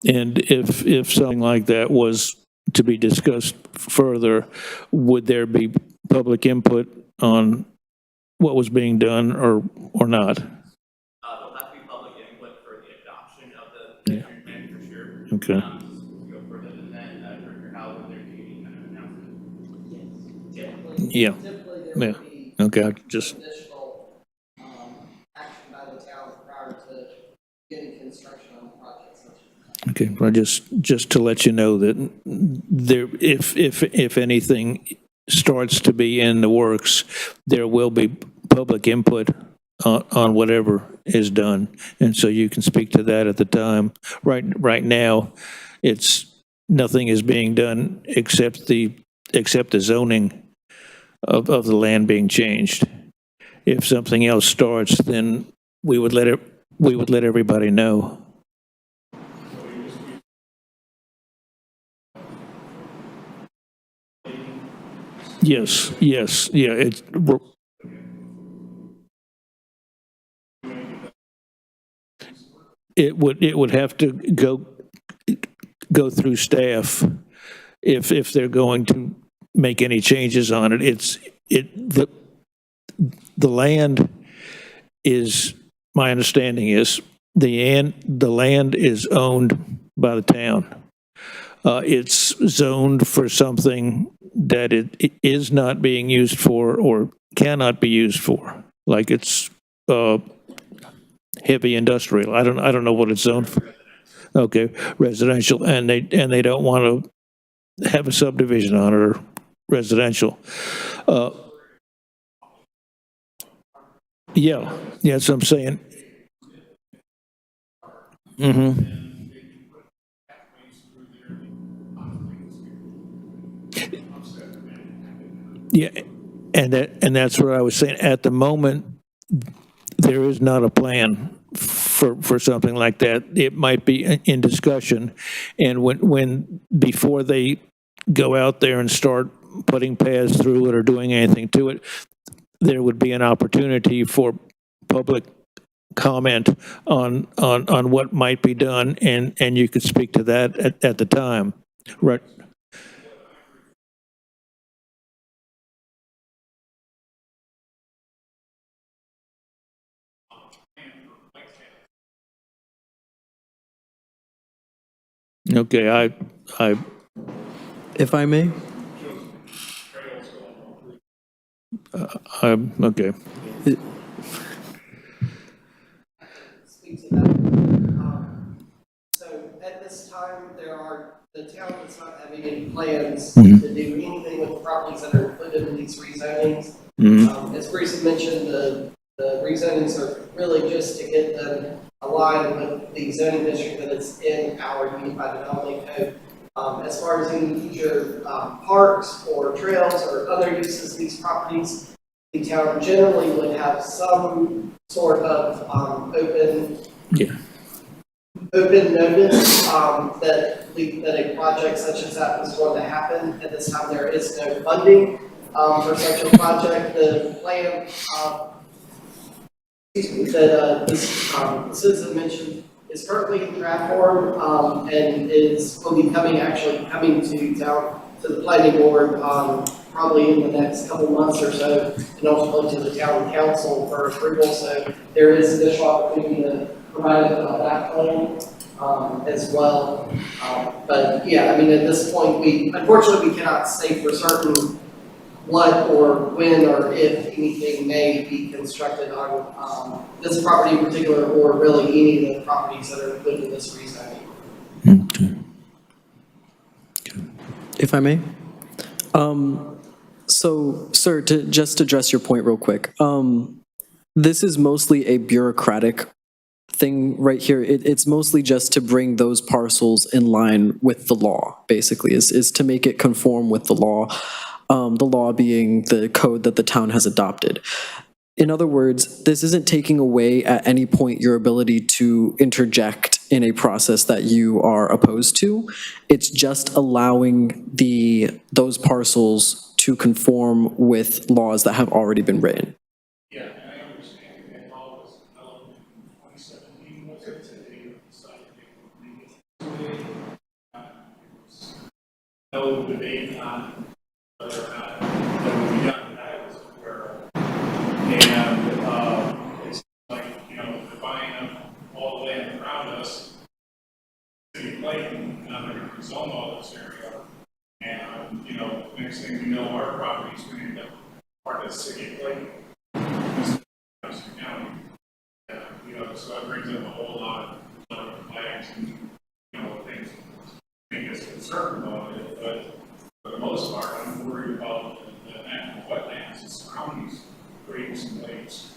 And if something like that was to be discussed further, would there be public input on what was being done or not? There'll have to be public input for the adoption of the engineering plan for sure. Okay. To go further than that, Director Howard, would there be any kind of announcement? Yes. Yeah. Typically, there Yeah. would be Okay. I just additional action by the town prior to getting construction on the project such as that. okay. Well, just to let you know that there, if anything starts to be in the works, there will be public input on whatever is done, and so you can speak to that at the time. Right now, it's nothing is being done except the zoning of the land being changed. If something else starts, then we would let everybody know. Yes, yeah. It would have to go through staff if they're going to make any changes on it. The land is, my understanding is the land is owned by the town. It's zoned for something that it is not being used for or cannot be used for, like it's heavy industrial. I don't know what it's zoned for. Okay, residential, and they don't want to have a subdivision on it or residential. Yeah, that's what I'm saying. Yeah, and that's what I was saying. At the moment, there is not a plan for something like that. It might be in discussion, and when before they go out there and start putting paths through it or doing anything to it, there would be an opportunity for public comment on what might be done, and you could speak to that at the time, right? Okay, I If I may, okay. Speak to that. So at this time, the town does not have any plans to do anything with the properties that are included in these rezonings. As Bruce had mentioned, the rezonings are really just to get them aligned with the zoning district that is in our Unified Development Code. As far as any future parks or trails or other uses of these properties, the town generally would have some sort of open notice that a project such as that was going to happen. At this time, there is no funding for such a project. The plan that this citizen mentioned is currently in draft form and will be coming to town to the planning board probably in the next couple months or so, and ultimately to the town council for approval. So there is additional opportunity to provide that plan as well. But yeah, I mean, at this point, unfortunately we cannot say for certain what or when or if anything may be constructed on this property in particular, or really any of the properties that are included in this rezoning. if I may. So, sir, to just address your point real quick, this is mostly a bureaucratic thing right here. It's mostly just to bring those parcels in line with the law, basically, is to make it conform with the law being the code that the town has adopted. In other words, this isn't taking away at any point your ability to interject in a process that you are opposed to. It's just allowing those parcels to conform with laws that have already been written. Yeah, and I understand that law was developed in 2017, was it? So they decided they would bring it. no debate on whether or not that would be done. That was where, and it's like, you know, they're buying up all the land around us, city of Clayton, and now they're going to rezone all this area. And, you know, next thing we know, our property's going to end up part of the city of Clayton. County. You know, so that brings up a whole lot of flags and, you know, things make us concerned about it. But for the most part, I'm worried about the natural wetlands that surround these creeks and lakes.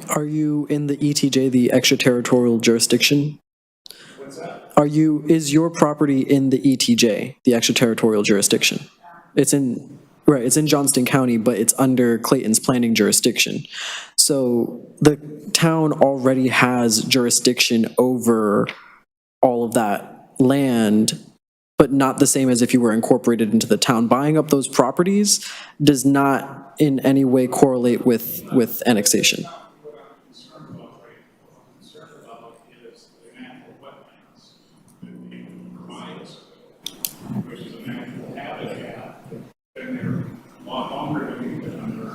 Are you in the ETJ, the extraterritorial jurisdiction? What's that? Is your property in the ETJ, the extraterritorial jurisdiction? It's in Johnston County, but it's under Clayton's planning jurisdiction. So the town already has jurisdiction over all of that land, but not the same as if you were incorporated into the town. Buying up those properties does not in any way correlate with annexation. What I'm concerned about, right, what I'm concerned about is the natural wetlands that people provide us with, which is a natural habitat, been there a lot longer than we've been under.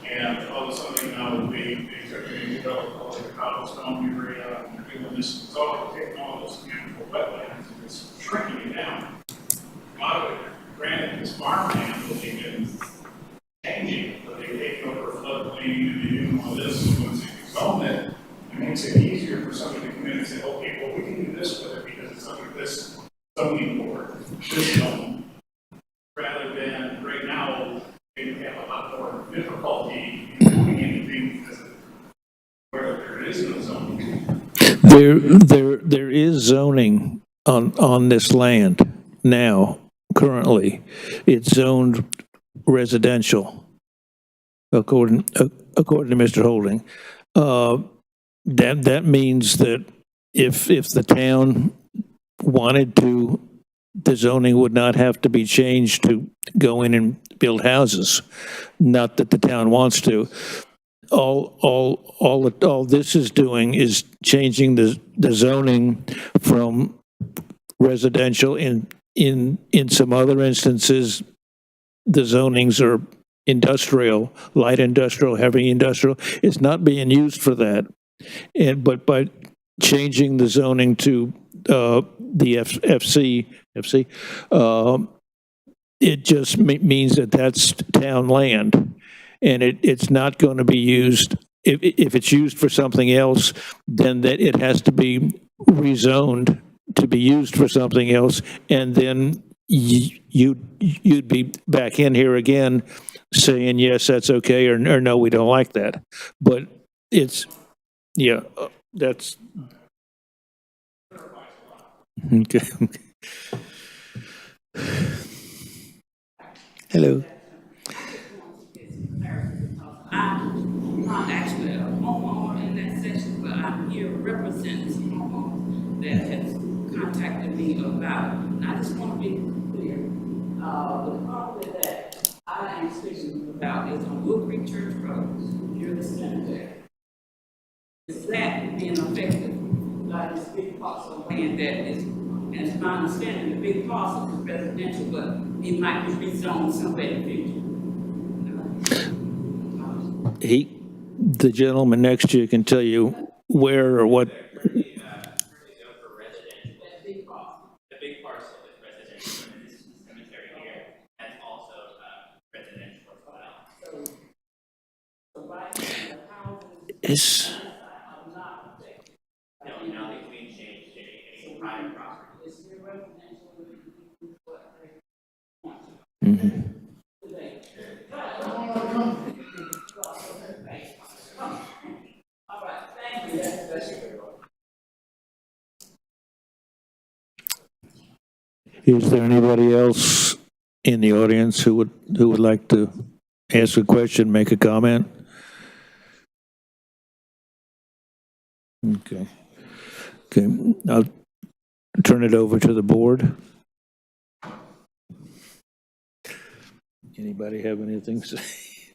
And all of a sudden now they took it into all the cobblestone area, and they're doing this, it's all taking all this natural wetlands and it's shrinking it down. A lot of it, granted, is farmland, but they've been changing, but they take over floodplain and they do all this, and once they zone it, it makes it easier for somebody to come in and say, okay, well, we can do this with it because it's under this zoning board, this zone. Rather than right now, they have a lot more difficulty in doing anything because of where there is no zoning. There is zoning on this land now, currently. It's zoned residential, according to Mr. Holding. That means that if the town wanted to, the zoning would not have to be changed to go in and build houses. Not that the town wants to. All this is doing is changing the zoning from residential. In some other instances, the zonings are industrial, light industrial, heavy industrial. It's not being used for that. But by changing the zoning to the FC, it just means that that's town land, and it's not going to be used. If it's used for something else, then that it has to be rezoned to be used for something else, and then you'd be back in here again saying, yes, that's okay, or no, we don't like that. But it's, yeah, that's, okay. Hello. I'm not actually a homeowner in that section, but I'm here representing some homeowners that has contacted me about it. And I just want to be clear, the property that I am speaking about is on Wood Creek Church Road, near the cemetery. Is that being affected by this big parcel of land that is, and it's my understanding, the big parcel is residential, but it might be rezoned somewhere in the future. The gentleman next to you can tell you where or what. For residential, the big parcel is residential, and this is the cemetery here, that's also residential as well. So right now, the houses Is are not affected. No, now that we changed any private property. It's your residential, what they want today. All right, thank you. Is there anybody else in the audience who would like to ask a question, make a comment? Okay. I'll turn it over to the board. Anybody have anything to say?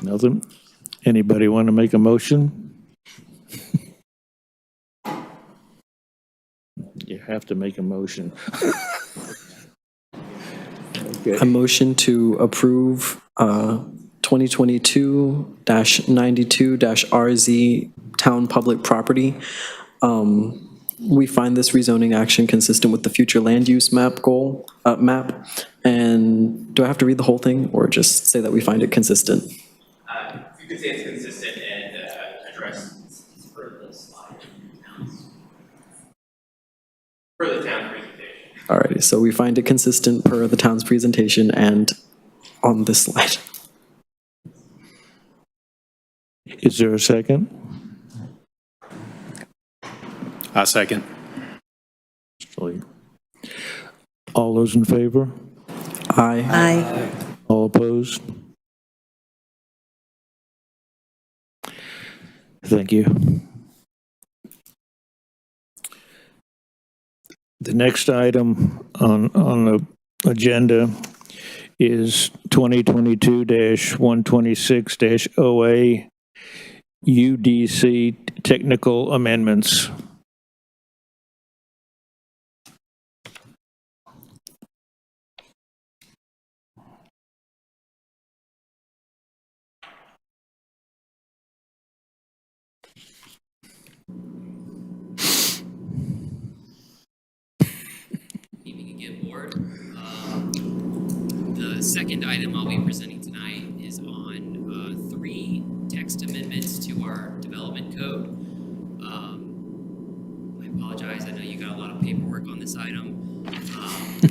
Nothing? Anybody want to make a motion? have to make a motion. A motion to approve 2022-92-RZ Town Public Property. We find this rezoning action consistent with the future land use map. And do I have to read the whole thing or just say that we find it consistent? You could say it's consistent and address for the slide. For the town presentation. Alrighty, so we find it consistent per the town's presentation and on this slide. Is there a second? A second. All those in favor? Aye. Aye. All opposed? Thank you. The next item on the agenda is 2022-126-OA UDC technical amendments. Evening again, board. The second item I'll be presenting tonight is on 3 text amendments to our development code. I apologize, I know you got a lot of paperwork on this item.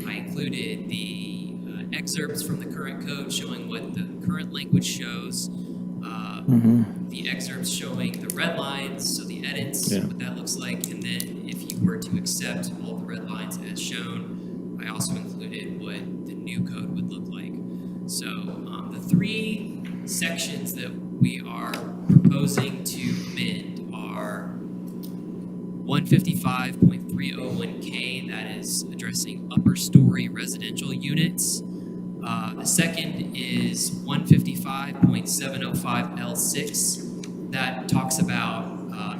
I included the excerpts from the current code showing what the current language shows. The excerpts showing the red lines, so the edits, what that looks like, and then if you were to accept all the red lines as shown, I also included what the new code would look like. So the 3 sections that we are proposing to amend are 155.301K, that is addressing upper story residential units. The second is 155.705L6 that talks about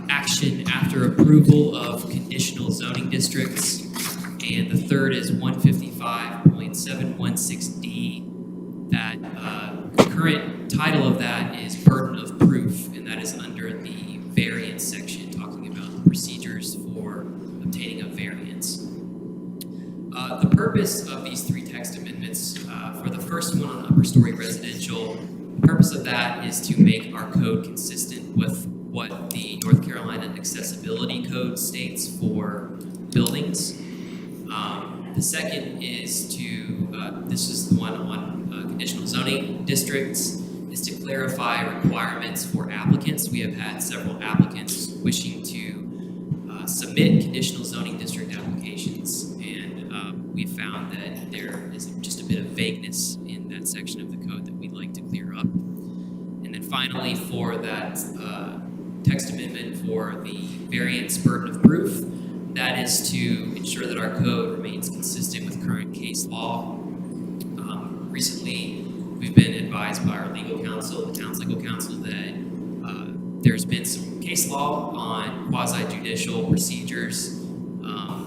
action after approval of conditional zoning districts. And the third is 155.716D that the current title of that is burden of proof, and that is under the variance section talking about the procedures for obtaining a variance. The purpose of these 3 text amendments, for the first one on upper story residential, the purpose of that is to make our code consistent with what the North Carolina Accessibility Code states for buildings. The second is to, this is the one on conditional zoning districts, is to clarify requirements for applicants. We have had several applicants wishing to submit conditional zoning district applications, and we found that there is just a bit of vagueness in that section of the code that we'd like to clear up. And then finally, for that text amendment for the variance burden of proof, that is to ensure that our code remains consistent with current case law. Recently, we've been advised by our legal counsel, the town's legal counsel, that there's been some case law on quasi-judicial procedures,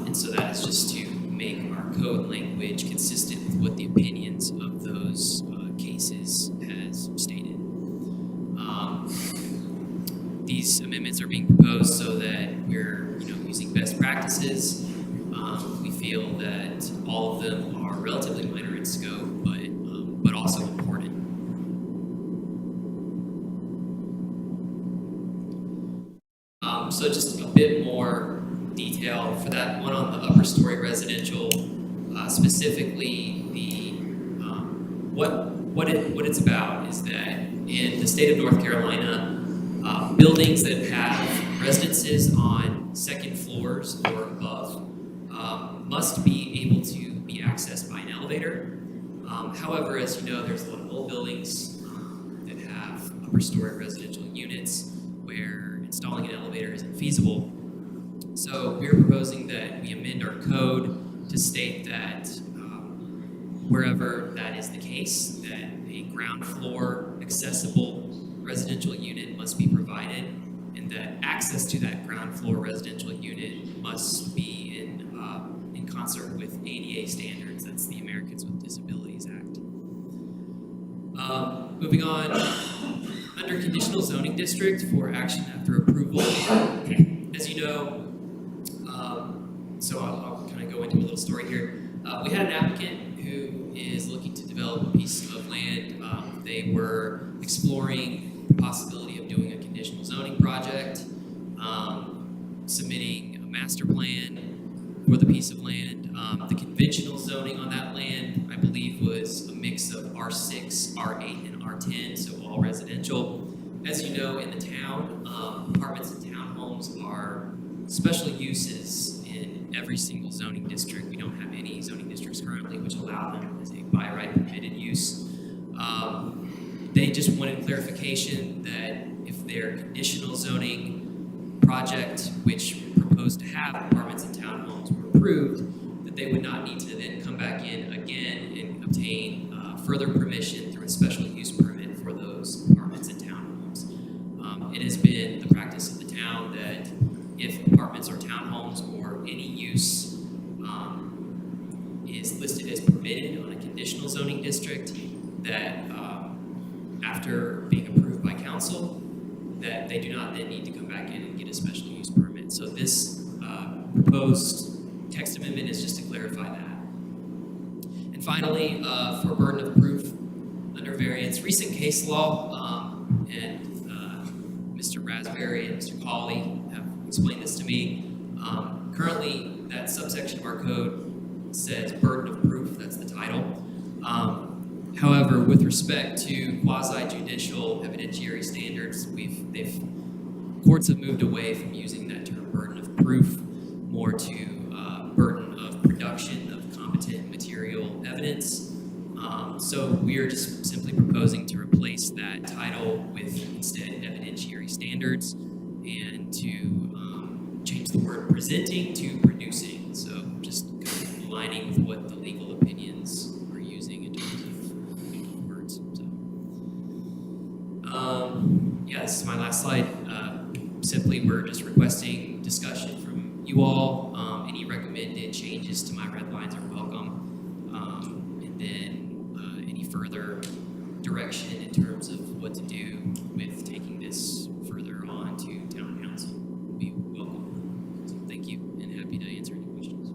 and so that is just to make our code language consistent with what the opinions of those cases has stated. These amendments are being proposed so that we're using best practices. We feel that all of them are relatively minor in scope, but also important. So just a bit more detail for that one on the upper story residential, specifically the what it's about is that in the state of North Carolina, buildings that have residences on second floors or above must be able to be accessed by an elevator. However, as you know, there's a lot of old buildings that have upper story residential units where installing an elevator isn't feasible. So we're proposing that we amend our code to state that wherever that is the case, that a ground floor accessible residential unit must be provided, and that access to that ground floor residential unit must be in Moving on, under conditional zoning district for action after approval, as you know, so I'll kind of go into a little story here. We had an applicant who is looking to develop a piece of land. They were exploring the possibility of doing a conditional zoning project, submitting a master plan for the piece of land. The conventional zoning on that land, I believe, was a mix of R6, R8, and R10, so all residential. As you know, in the town, apartments and townhomes are special uses in every single zoning district. We don't have any zoning districts currently which allow them as a by right permitted use. They just wanted clarification that if their conditional zoning project, which proposed to have apartments and townhomes, were approved, that they would not need to then come back in again and obtain further permission through a special use permit for those apartments and townhomes. It has been the practice of the town that if apartments or townhomes or any use is listed as permitted on a conditional zoning district, that after being approved by council, that they do not then need to come back in and get a special use permit. So this proposed text amendment is just to clarify that. And finally, for burden of proof under variance, recent case law, and Mr. Raspberry and Mr. Cawley have explained this to me. Currently, that subsection of our code says burden of proof, that's the title. However, with respect to quasi-judicial evidentiary standards, courts have moved away from using that term burden of proof, more to burden of production of competent material evidence. So we are just simply proposing to replace that title with instead evidentiary standards and to change the word presenting to producing. So just kind of aligning with what the legal opinions are using in terms of words. So, yeah, this is my last slide. Simply, we're just requesting discussion from you all. Any recommended changes to my red lines are welcome. And then any further direction in terms of what to do with taking this further on to town council would be welcome. So thank you, and happy to answer any questions.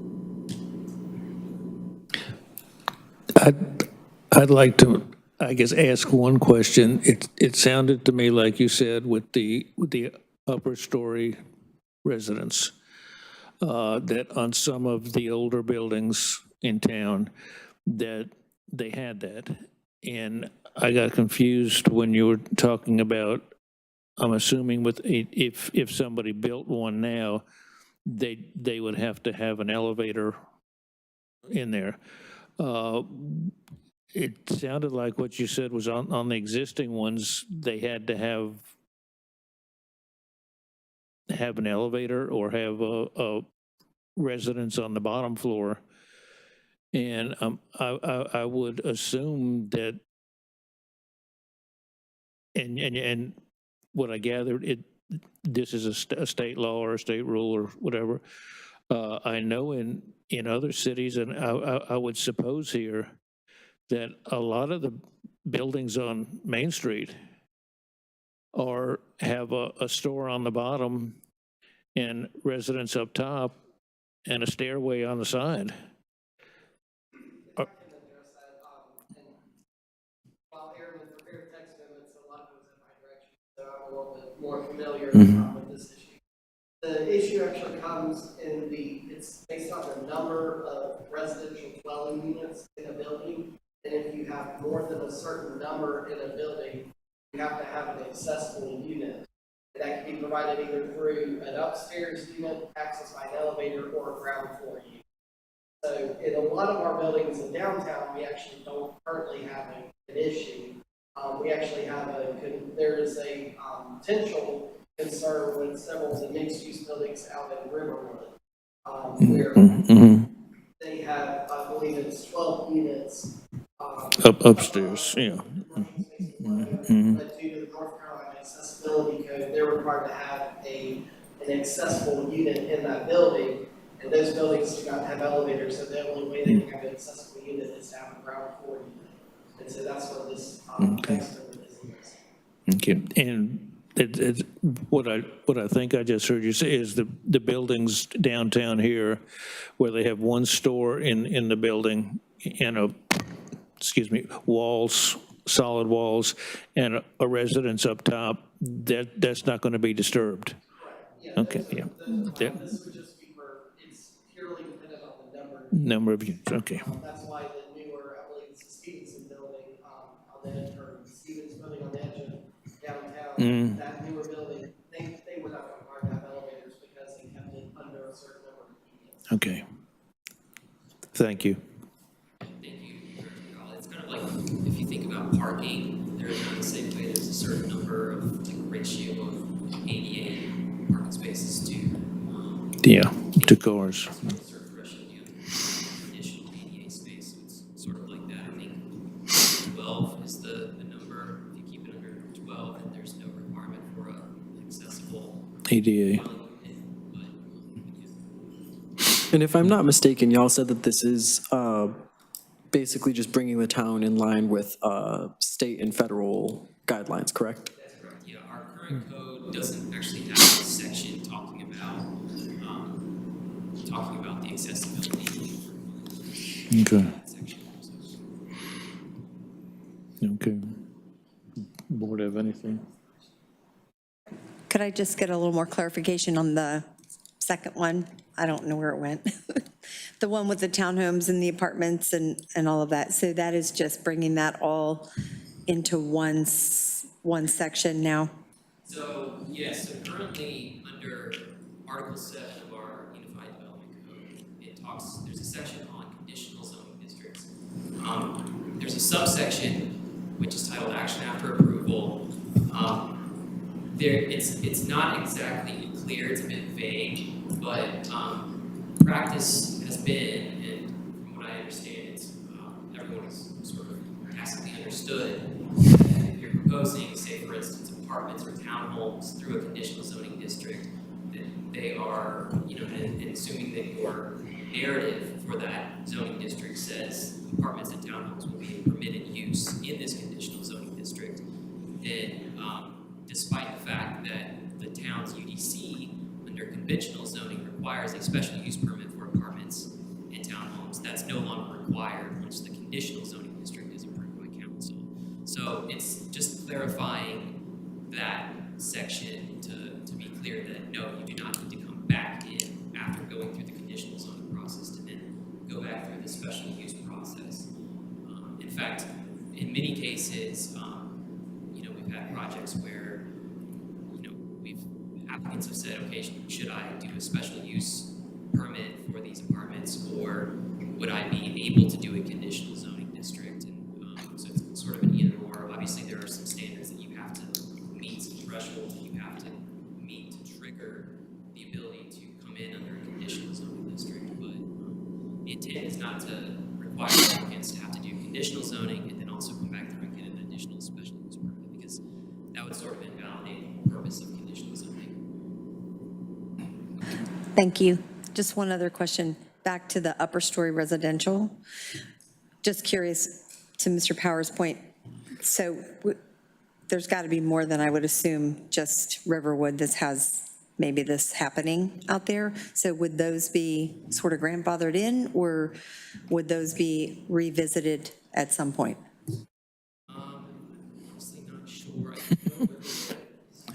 I'd like to, I guess, ask one question. It sounded to me like you said with the upper story residents, that on some of the older buildings in town, that they had that. And I got confused when you were talking about, I'm assuming with, if somebody built one now, they would have to have an elevator in there. It sounded like what you said was on the existing ones, they had to have an elevator or have a residence on the bottom floor. And I would assume that, and what I gathered, this is a state law or a state rule or whatever. I know in other cities, and I would suppose here, that a lot of the buildings on Main Street have a store on the bottom and residents up top and a stairway on the side. I can address that. And while Aaron was prepared text amendments, a lot goes in my direction, so I'm a little bit more familiar with this issue. The issue actually comes it's based on the number of residential dwelling units in a building. And if you have more than a certain number in a building, you have to have an accessible unit. And that can be provided either through an upstairs unit, accessed by an elevator, or a ground floor unit. So in a lot of our buildings in downtown, we actually don't currently have an issue. We actually have there is a potential concern with several of the mixed-use buildings out in Riverwood, where they have, I believe it's 12 units. Upstairs, yeah. But due to the North Carolina Accessibility Code, they're required to have an accessible unit in that building, and those buildings do not have elevators, so the only way they can have an accessible unit is to have a ground floor unit. And so that's what this text amendment Okay, and what I think I just heard you say is the buildings downtown here, where they have one store in the building and walls, solid walls, and a residence up top, that's not going to be disturbed. Yeah, Okay, yeah. This would just be for, it's purely dependent on the number. Number of units, okay. That's why the newer, I believe it's the Stevenson building, on the edge, or Stevens building on the edge of downtown, that newer building, they were not required to have elevators because they kept it under a certain number of units. Okay. Thank you. Thank you, Director Gall. It's kind of like, if you think about parking, there's not the same way, there's a certain number of, like, ratio of ADA parking spaces to, Yeah, to cars. a certain threshold, you have additional ADA space, so it's sort of like that. I think 12 is the number. If you keep it under 12, then there's no requirement for a accessible ADA. dwelling unit, but, yeah. And if I'm not mistaken, y'all said that this is basically just bringing the town in line with state and federal guidelines, correct? That's correct. Yeah, our current code doesn't actually have a section talking about the accessibility. Okay. That section. Okay. Board have anything? Could I just get a little more clarification on the second one? I don't know where it went. The one with the townhomes and the apartments and all of that. So that is just bringing that all into one section now? So, yes, so currently under Article 7 of our Unified Development Code, there's a section on conditional zoning districts. There's a subsection which is titled Action After Approval. It's not exactly clear, it's a bit vague, but practice has been, and from what I understand, it's everyone is sort of tacitly understood that if you're proposing, say for instance, apartments or townhomes through a conditional zoning district, that they are, and assuming that your narrative for that zoning district says apartments and townhomes will be a permitted use in this conditional zoning district, then despite the fact that the town's UDC under conventional zoning requires a special use permit for apartments and townhomes, that's no longer required once the conditional zoning district is approved by council. So it's just clarifying that section to be clear that no, you do not need to come back in after going through the conditional zoning process to then go back through the special use process. In fact, in many cases, we've had projects where applicants have said, okay, should I do a special use permit for these apartments, or would I be able to do a conditional zoning district? And so it's sort of an either or. Obviously, there are some standards that you have to meet, some thresholds that you have to meet to trigger the ability to come in under a conditional zoning district. But the intent is not to require applicants to have to do conditional zoning and then also come back through and get an additional special use permit, because that would sort of invalidate the purpose of conditional zoning. Thank you. Just one other question, back to the upper story residential. Just curious, to Mr. Power's point, so there's got to be more than, I would assume, just Riverwood that has maybe this happening out there. So would those be sort of grandfathered in, or would those be revisited at some point? Honestly not sure.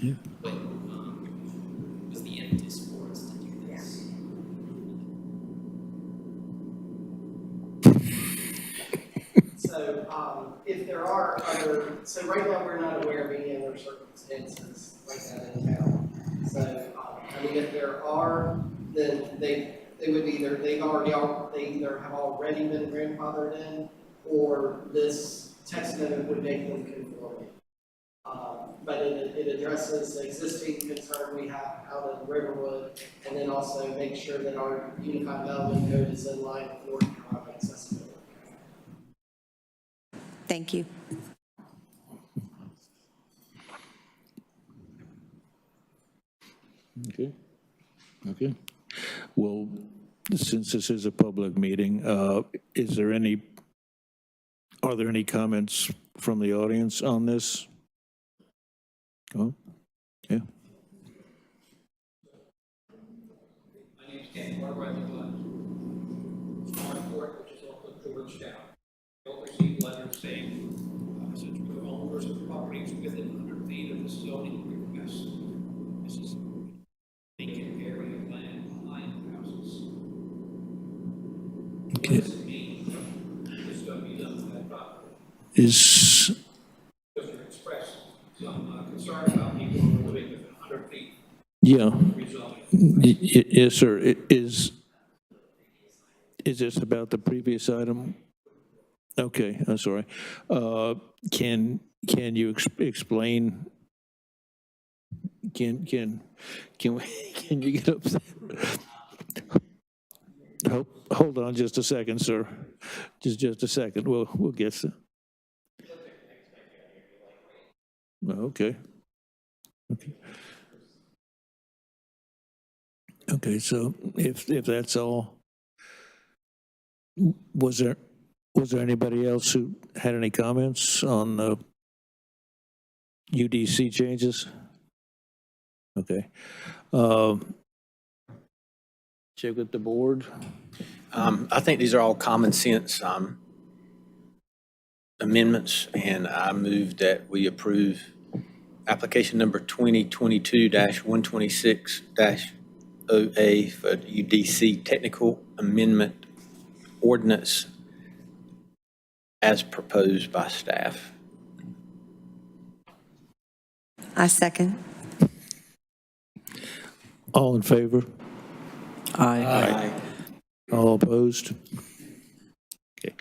I don't know what was the impetus for us to do this. So, if there are other, so right now we're not aware of any other circumstances like that in town. So, if there are, then they would either, they either have already been grandfathered in, or this text amendment would make them conforming. But it addresses the existing concern we have out in Riverwood, and then also make sure that our Unified Development Code is in line with North Carolina accessibility. Thank you. Okay. Well, since this is a public meeting, are there any comments from the audience on this? Oh, yeah. My name's Ken Barber, I live on Horne Court, which is off of Georgetown. Don't receive letters saying, since we're the owners of the properties within 100 feet of the zoning request. This is vacant area of land behind houses. What Okay. does it mean? It's going to be done with that property. Is, Because you expressed some concern about people who are living within 100 feet yeah, of rezoning. yes, sir. Is this about the previous item? Okay, I'm sorry. Can you explain? Can you get up there? Hold on just a second, sir. Just a second. We'll get to. Okay. Okay. Okay, so if that's all, was there anybody else who had any comments on the UDC changes? Okay. Check with the board. I think these are all common sense amendments, and I move that we approve application number 2022-126-OA for UDC technical amendment ordinance as proposed by staff. I second. All in favor? Aye. All opposed? Okay.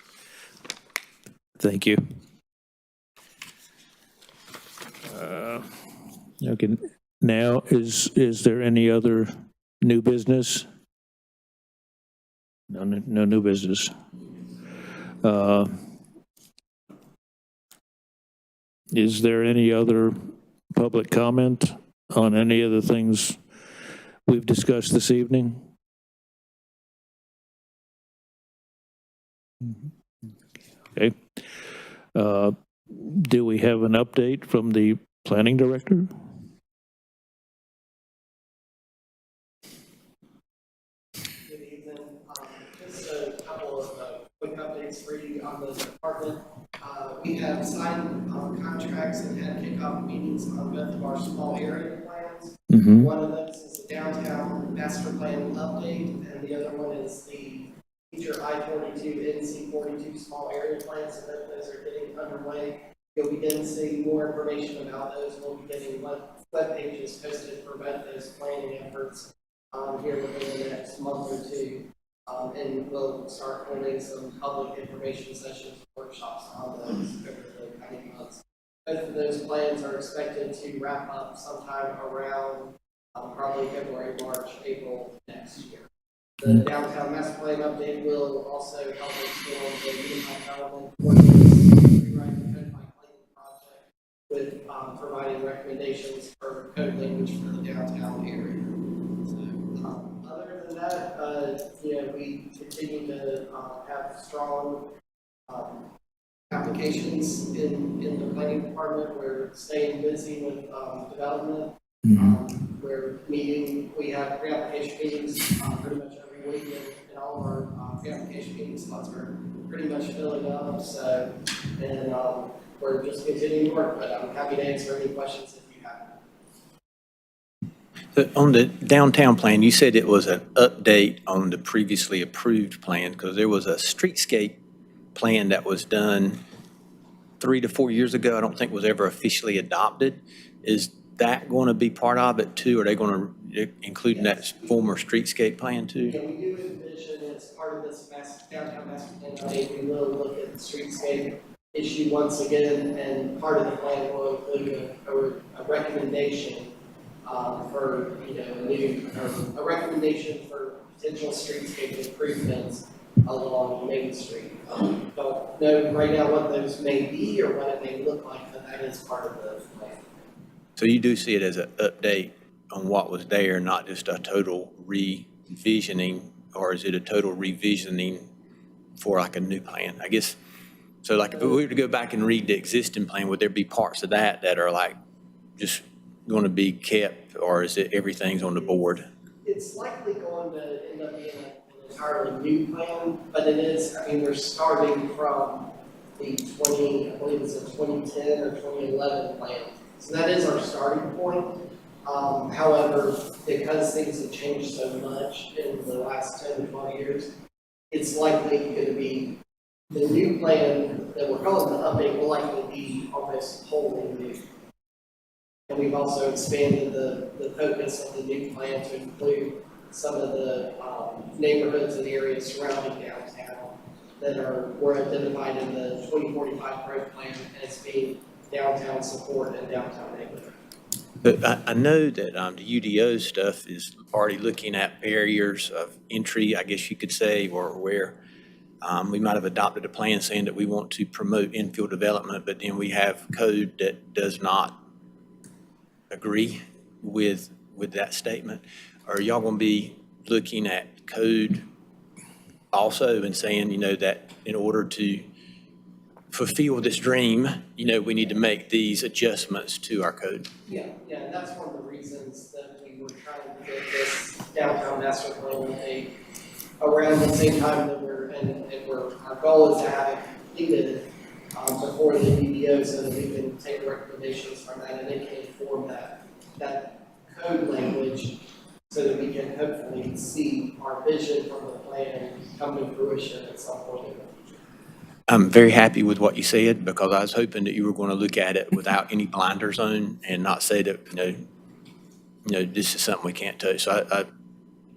Thank you. Okay, now is there any other new business? No new business. Is there any other public comment on any of the things we've discussed this evening? Okay. Do we have an update from the planning director? Good evening. Just a couple of quick updates for you on the department. We have signed contracts and had kickoff meetings on both of our small area plans. Mm-hmm. One of those is the downtown master plan update, and the other one is the future I-42, NC-42 small area plans, so those are getting underway. You'll begin seeing more information about those. We'll be getting web pages posted for both those planning efforts here within the next month or two. And we'll start holding some public information sessions, workshops on those over the coming months. Both of those plans are expected to wrap up sometime around probably February, March, April next year. The downtown master plan update will also help inform the unified development ordinance rewrite the code by Clayton project with providing recommendations for code language for the downtown area. So, other than that, we continue to have strong applications in the planning department. We're staying busy with development. We're meeting, we have pre-application meetings pretty much every week, and all of our pre-application meeting slots are pretty much filling up. So, and we're just continuing to work, but I'm happy to answer any questions if you have. So on the downtown plan, you said it was an update on the previously approved plan, because there was a streetscape plan that was done 3 to 4 years ago. I don't think was ever officially adopted. Is that going to be part of it too? Are they going to include that former streetscape plan too? Yeah, we do envision as part of this downtown master plan update, we will look at the streetscape issue once again, and part of the plan will include a recommendation for a recommendation for potential streetscape improvements along Main Street. Don't know right now what those may be or what it may look like, but that is part of the plan. So you do see it as an update on what was there, not just a total revisioning, or is it a total revisioning for like a new plan? I guess, so like if we were to go back and read the existing plan, would there be parts of that that are like just going to be kept, or is it everything's on the board? It's likely going to end up being an entirely new plan, but it is, I mean, we're starting from the I believe it's a 2010 or 2011 plan. So that is our starting point. However, because things have changed so much in the last 10 to 20 years, it's likely going to be the new plan that we're calling the update will likely be almost wholly new. And we've also expanded the focus of the new plan to include some of the neighborhoods and areas surrounding downtown that were identified in the 2045 growth plan as being downtown support and downtown neighborhood. But I know that the UDO stuff is already looking at barriers of entry, I guess you could say, or where we might have adopted a plan saying that we want to promote infill development, but then we have code that does not agree with that statement. Are y'all going to be looking at code also and saying, you know, that in order to fulfill this dream, you know, we need to make these adjustments to our code? Yeah, and that's one of the reasons that we were trying to get this downtown master plan around the same time that our goal is to have it completed before the UDO so that we can take recommendations from that and it can inform that code language so that we can hopefully see our vision from the plan come to fruition at some point in the future. I'm very happy with what you said, because I was hoping that you were going to look at it without any blinders on and not say that, you know, this is something we can't touch. So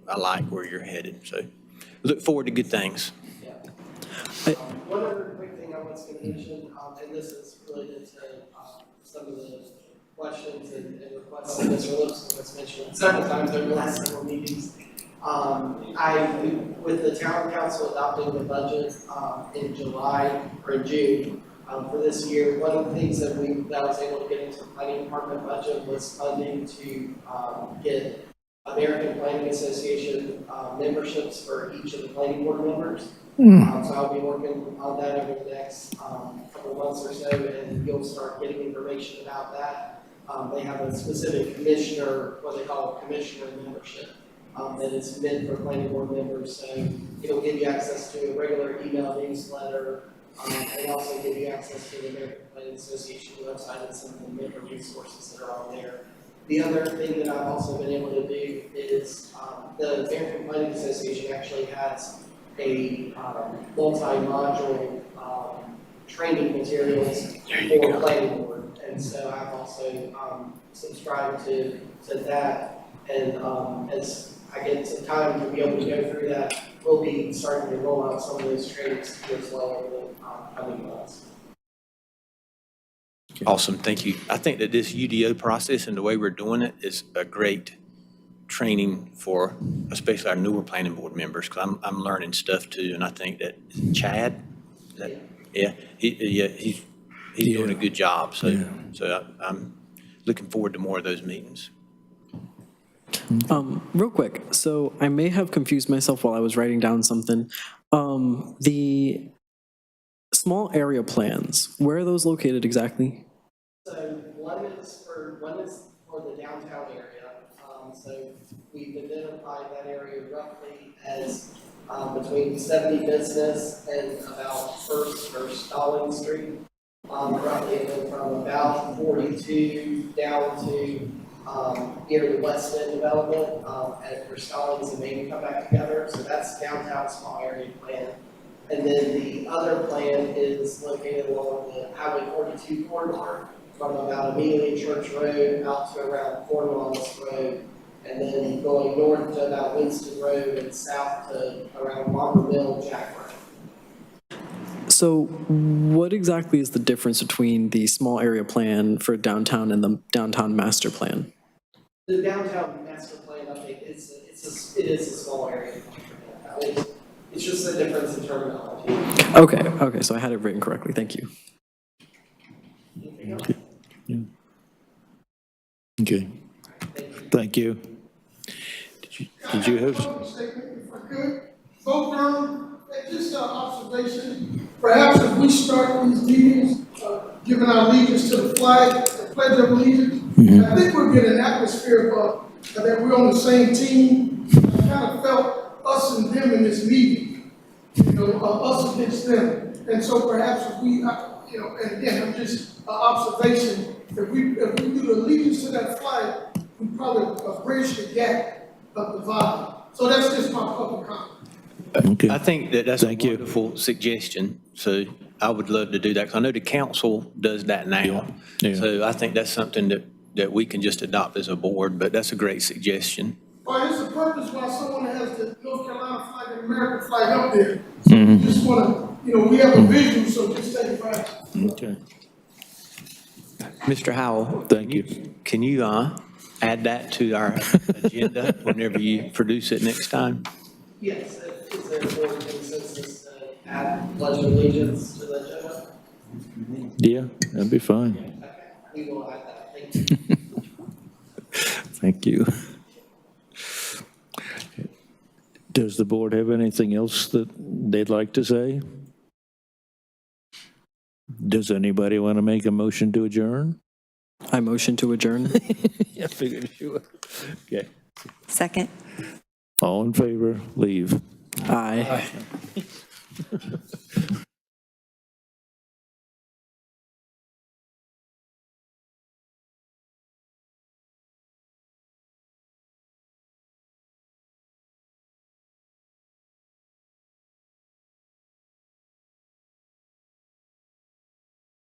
I like where you're headed. So look forward to good things. One other quick thing I was going to mention, and this is related to some of the questions and requests that Mr. Lipson has mentioned several times over the last several meetings. With the town council adopting the budget in July or in June for this year, one of the things that I was able to get into the planning department budget was funding to get American Planning Association memberships for each of the planning board members. So I'll be working on that over the next couple of months or so, and you'll start getting information about that. They have a specific commissioner, what they call a commissioner membership, that is meant for planning board members. So it'll give you access to a regular email newsletter, and also give you access to the American Planning Association website and some of the member resources that are on there. The other thing that I've also been able to do is the American Planning Association actually has a multi-module training materials for planning board, and so I've also subscribed to that. And as I get some time to be able to go through that, we'll be starting to roll out some of those trainings as well over the coming months. Awesome, thank you. I think that this UDO process and the way we're doing it is a great training for especially our newer planning board members, because I'm learning stuff too, and I think that Chad, he's doing a good job. So I'm looking forward to more of those meetings. Real quick, so I may have confused myself while I was writing down something. The small area plans, where are those located exactly? So one is for the downtown area. So we've identified that area roughly as between 70 Business and about First Stalling Street. Roughly from about 42 down to near the West End development where Stallings and Main come back together. So that's downtown small area plan. And then the other plan is located along the Highway 42 corridor from about Amelia Church Road out to around Cornwallis Road, and then going north to about Winston Road and south to around Lumber Mill, Jack Road. So what exactly is the difference between the small area plan for downtown and the downtown master plan? The downtown master plan update it is a small area plan. It's just a difference in terminology. Okay, so I had it written correctly. Thank you. Anything else? Okay. Thank you. Did you have? Statement, if I could. Vote down, just an observation. Perhaps if we start these meetings, giving our allegiance to the flag, the pledge of allegiance, And I think we're getting an atmosphere of, that we're on the same team. I kind of felt us and them in this meeting, us against them. And so perhaps if we, and again, I'm just an observation, if we do the allegiance to that flag, we probably bridge the gap of divide. So that's just my public comment. Okay. I think that that's a Thank you. wonderful suggestion, so I would love to do that, because I know the council does that now. Yeah. So I think that's something that we can just adopt as a board, but that's a great suggestion. Or it's a purpose why someone has the North Carolina flag and American flag up there. So we just want to, we have a visual, so just take it back. Okay. Mr. Howell? Thank you. Can you add that to our agenda whenever you produce it next time? Yes, is there a board consensus to add pledge of allegiance to the agenda? Yeah, that'd be fine. Okay, we will add that. Thank you. Thank you. Does the board have anything else that they'd like to say? Does anybody want to make a motion to adjourn? I motion to adjourn. I figured you would. Okay. Second? All in favor, leave. Aye.